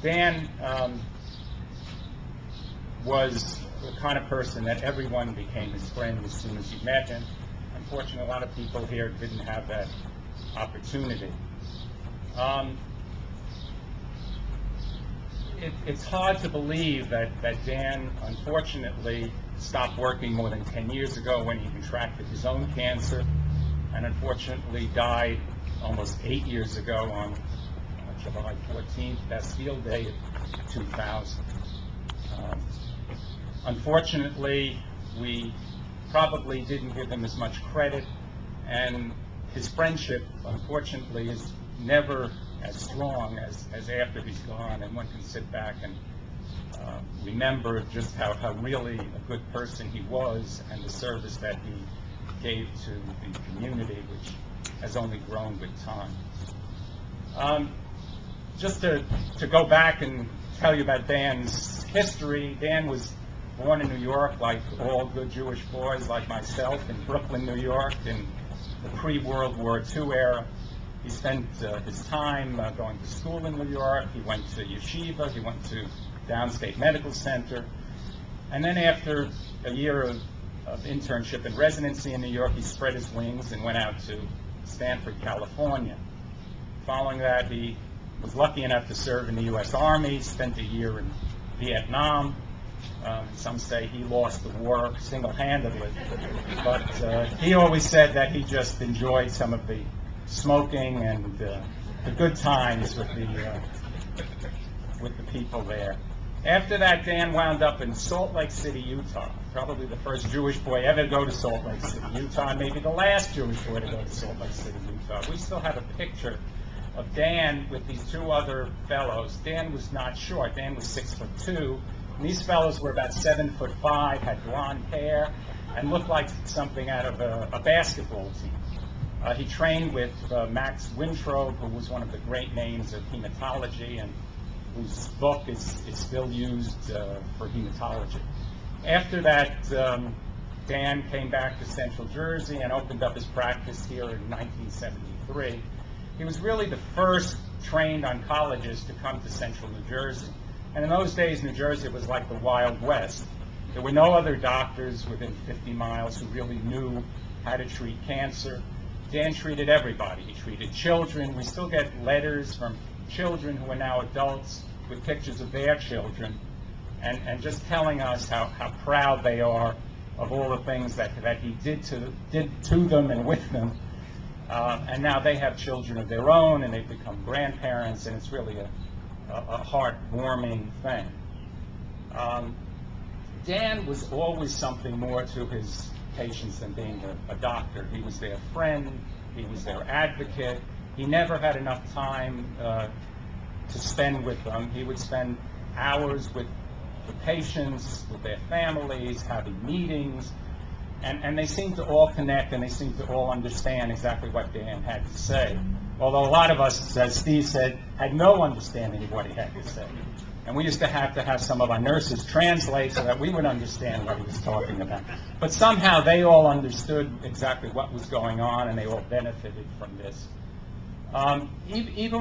Dan was the kind of person that everyone became his friend as soon as you met him. Unfortunately, a lot of people here didn't have that opportunity. It's hard to believe that Dan, unfortunately, stopped working more than 10 years ago when he contracted his own cancer, and unfortunately died almost 8 years ago on July 14th, Bastille Day of 2000. Unfortunately, we probably didn't give him as much credit, and his friendship, unfortunately, is never as strong as after he's gone, and one can sit back and remember just how really a good person he was and the service that he gave to the community, which has only grown with time. Just to go back and tell you about Dan's history, Dan was born in New York, like all good Jewish boys like myself, in Brooklyn, New York, in the pre-World War II era. He spent his time going to school in New York. He went to yeshiva. He went to Downstate Medical Center. And then after a year of internship and residency in New York, he spread his wings and went out to Stanford, California. Following that, he was lucky enough to serve in the U.S. Army, spent a year in Vietnam. Some say he lost the war single-handedly, but he always said that he just enjoyed some of the smoking and the good times with the people there. After that, Dan wound up in Salt Lake City, Utah, probably the first Jewish boy ever to go to Salt Lake City, Utah, and maybe the last Jewish boy to go to Salt Lake City, Utah. We still have a picture of Dan with these two other fellows. Dan was not short. Dan was 6'2", and these fellows were about 7'5", had blonde hair, and looked like something out of a basketball team. He trained with Max Wintrobe, who was one of the great names of hematology and whose book is still used for hematology. After that, Dan came back to Central Jersey and opened up his practice here in 1973. He was really the first trained oncologist to come to Central New Jersey. And in those days, New Jersey was like the Wild West. There were no other doctors within 50 miles who really knew how to treat cancer. Dan treated everybody. He treated children. We still get letters from children who are now adults with pictures of their children and just telling us how proud they are of all the things that he did to them and with them. And now they have children of their own, and they've become grandparents, and it's really a heartwarming thing. Dan was always something more to his patients than being a doctor. He was their friend. He was their advocate. He never had enough time to spend with them. He would spend hours with the patients, with their families, having meetings, and they seemed to all connect, and they seemed to all understand exactly what Dan had to say. Although a lot of us, as Steve said, had no understanding of what he had to say. And we used to have some of our nurses translate so that we would understand what he was talking about. But somehow they all understood exactly what was going on, and they all benefited from this. Even